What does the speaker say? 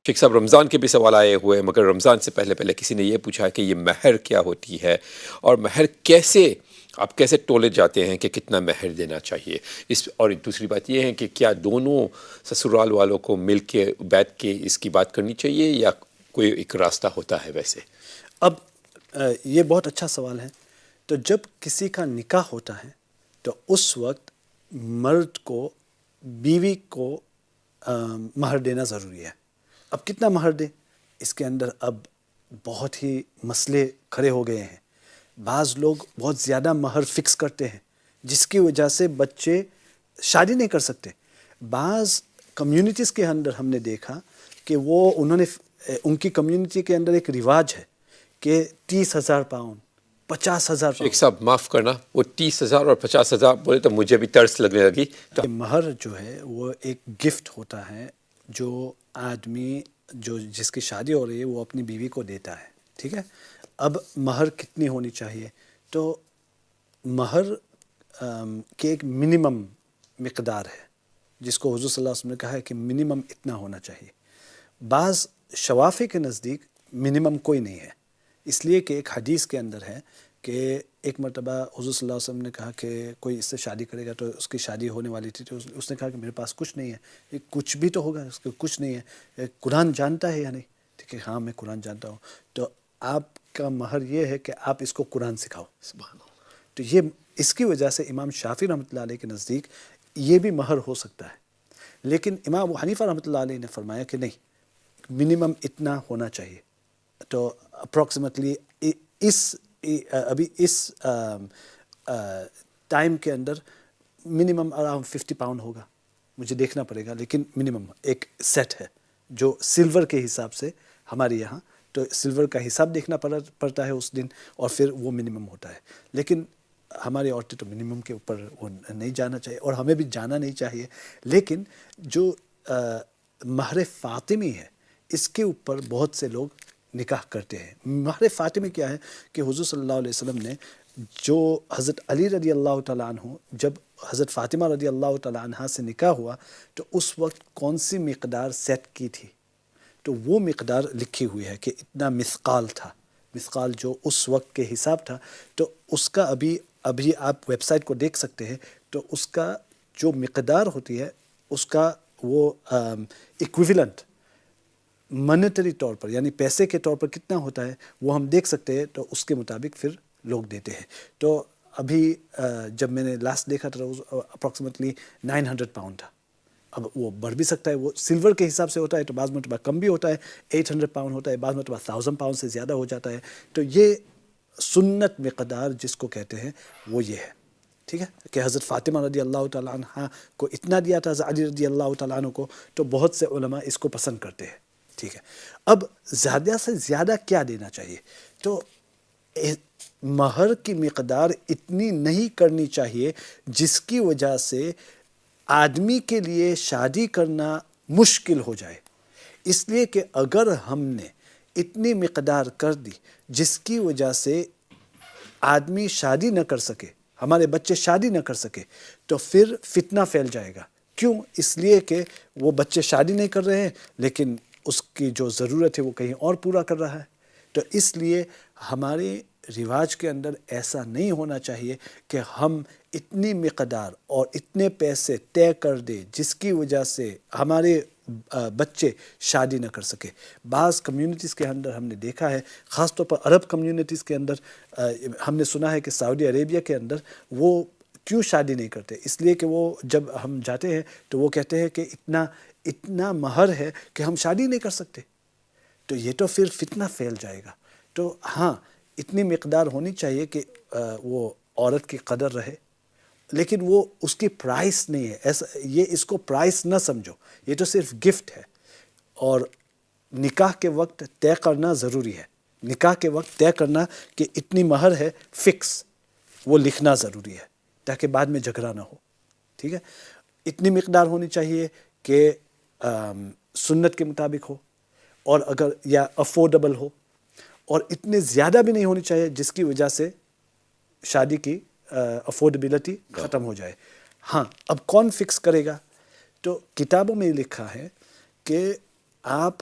شیخ صاحب رمضان کے بھی سوال آئے ہوئے، مگر رمضان سے پہلے پہلے کسی نے یہ پوچھا کہ یہ مہر کیا ہوتی ہے، اور مہر کیسے آپ کیسے تولے جاتے ہیں کہ کتنا مہر دینا چاہیے اور دوسری بات یہ ہے کہ کیا دونوں سسرال والوں کو مل کے بیٹھ کے اس کی بات کرنی چاہیے یا کوئی ایک راستہ ہوتا ہے ویسے؟ اب یہ بہت اچھا سوال ہے. تو جب کسی کا نکاح ہوتا ہے تو اس وقت مرد کو بیوی کو مہر دینا ضروری ہے. اب کتنا مہر دے، اس کے اندر اب بہت ہی مسئلے کھڑے ہو گئے ہیں. بعض لوگ بہت زیادہ مہر فکس کرتے ہیں جس کی وجہ سے بچے شادی نہیں کر سکتے. بعض کمیونٹیز کے اندر ہم نے دیکھا کہ ان کی کمیونٹی کے اندر ایک رواج ہے کہ 30,000 پاؤنڈ 50,000 شیخ پاؤنڈ. صاحب معاف کرنا، وہ 30,000 اور 50,000 بولے تو مجھے بھی ترس لگنے لگی. تو مہر جو ہے وہ ایک گفٹ ہوتا ہے جو آدمی جس کی شادی ہو رہی ہے وہ اپنی بیوی کو دیتا ہے. ٹھیک ہے. اب مہر کتنی ہونی چاہیے؟ تو مہر کے ایک منیمم مقدار ہے جس کو حضور صلی اللہ علیہ وسلم نے کہا ہے کہ منیمم اتنا ہونا چاہیے. بعض شوافی کے نزدیک منیمم کوئی نہیں ہے، اس لیے کہ ایک حدیث کے اندر ہے کہ ایک مرتبہ حضور صلی اللہ علیہ وسلم نے کہا کہ کوئی اس سے شادی کرے گا تو اس کی شادی ہونے والی تھی، تو اس نے کہا کہ میرے پاس کچھ نہیں ہے. کچھ بھی تو ہوگا، اس کو کچھ نہیں ہے. قرآن جانتا ہے یا نہیں؟ ٹھیک ہے، ہاں میں قرآن جانتا ہوں. تو آپ کا مہر یہ ہے کہ آپ اس کو قرآن سکھاؤ. سبحان اللہ. تو یہ اس کی وجہ سے امام شافعی رحمۃ اللہ علیہ کے نزدیک یہ بھی مہر ہو سکتا ہے. لیکن امام ابو حنیفہ رحمۃ اللہ علیہ نے فرمایا کہ نہیں، منیمم اتنا ہونا چاہیے. تو اپروکسیمیٹلی ابھی اس ٹائم کے اندر منیمم اراؤنڈ 50 پاؤنڈ ہوگا، مجھے دیکھنا پڑے گا، لیکن منیمم ایک سیٹ ہے جو سلور کے حساب سے ہمارے یہاں، تو سلور کا حساب دیکھنا پڑتا ہے اس دن، اور پھر وہ منیمم ہوتا ہے. لیکن ہماری عورتیں تو منیمم کے اوپر وہ نہیں جانا چاہیے، اور ہمیں بھی جانا نہیں چاہیے. لیکن جو مہر فاطمی ہے اس کے اوپر بہت سے لوگ نکاح کرتے ہیں. مہر فاطمی کیا ہے کہ حضور صلی اللہ علیہ وسلم نے جو حضرت علی رضی اللہ تعالیٰ عنہ جب حضرت فاطمہ رضی اللہ تعالیٰ عنہ سے نکاح ہوا تو اس وقت کون سی مقدار سیٹ کی تھی، تو وہ مقدار لکھی ہوئی ہے کہ اتنا مثقال تھا. مثقال جو اس وقت کے حساب تھا، تو اس کا ابھی آپ ویب سائٹ کو دیکھ سکتے ہیں. تو اس کا جو مقدار ہوتی ہے اس کا وہ ایکویولنٹ مانیٹری طور پر یعنی پیسے کے طور پر کتنا ہوتا ہے وہ ہم دیکھ سکتے ہیں. تو اس کے مطابق پھر لوگ دیتے ہیں. تو ابھی جب میں نے لاسٹ دیکھا تھا اپروکسیمیٹلی 900 پاؤنڈ تھا. اب وہ بڑھ بھی سکتا ہے، وہ سلور کے حساب سے ہوتا ہے تو بعض مرتبہ کم بھی ہوتا ہے، 800 پاؤنڈ ہوتا ہے، بعض مرتبہ 1000 پاؤنڈ سے زیادہ ہو جاتا ہے. تو یہ سنت مقدار جس کو کہتے ہیں وہ یہ ہے. ٹھیک ہے کہ حضرت فاطمہ رضی اللہ تعالیٰ عنہ کو اتنا دیا تھا، حضرت علی رضی اللہ تعالیٰ عنہ کو، تو بہت سے علماء اس کو پسند کرتے ہیں. ٹھیک ہے. اب زیادہ سے زیادہ کیا دینا چاہیے؟ تو مہر کی مقدار اتنی نہیں کرنی چاہیے جس کی وجہ سے آدمی کے لیے شادی کرنا مشکل ہو جائے. اس لیے کہ اگر ہم نے اتنی مقدار کر دی جس کی وجہ سے آدمی شادی نہ کر سکے، ہمارے بچے شادی نہ کر سکے، تو پھر فتنہ پھیل جائے گا. کیوں؟ اس لیے کہ وہ بچے شادی نہیں کر رہے ہیں لیکن اس کی جو ضرورت ہے وہ کہیں اور پورا کر رہا ہے. تو اس لیے ہمارے رواج کے اندر ایسا نہیں ہونا چاہیے کہ ہم اتنی مقدار اور اتنے پیسے طے کر دیں جس کی وجہ سے ہمارے بچے شادی نہ کر سکے. بعض کمیونٹیز کے اندر ہم نے دیکھا ہے، خاص طور پر عرب کمیونٹیز کے اندر ہم نے سنا ہے کہ سعودی عربیہ کے اندر وہ کیوں شادی نہیں کرتے؟ اس لیے کہ وہ جب ہم جاتے ہیں تو وہ کہتے ہیں کہ اتنا مہر ہے کہ ہم شادی نہیں کر سکتے. تو یہ تو پھر فتنہ پھیل جائے گا. تو ہاں اتنی مقدار ہونی چاہیے کہ وہ عورت کی قدر رہے، لیکن وہ اس کی پرائس نہیں ہے. ایسا یہ اس کو پرائس نہ سمجھو، یہ تو صرف گفٹ ہے. اور نکاح کے وقت طے کرنا ضروری ہے. نکاح کے وقت طے کرنا کہ اتنی مہر ہے فکس، وہ لکھنا ضروری ہے تاکہ بعد میں جھگڑا نہ ہو. ٹھیک ہے. اتنی مقدار ہونی چاہیے کہ سنت کے مطابق ہو اور اگر یا افورڈیبل ہو، اور اتنے زیادہ بھی نہیں ہونی چاہیے جس کی وجہ سے شادی کی افورڈیبلٹی ختم ہو جائے. ہاں اب کون فکس کرے گا؟ تو کتابوں میں لکھا ہے کہ آپ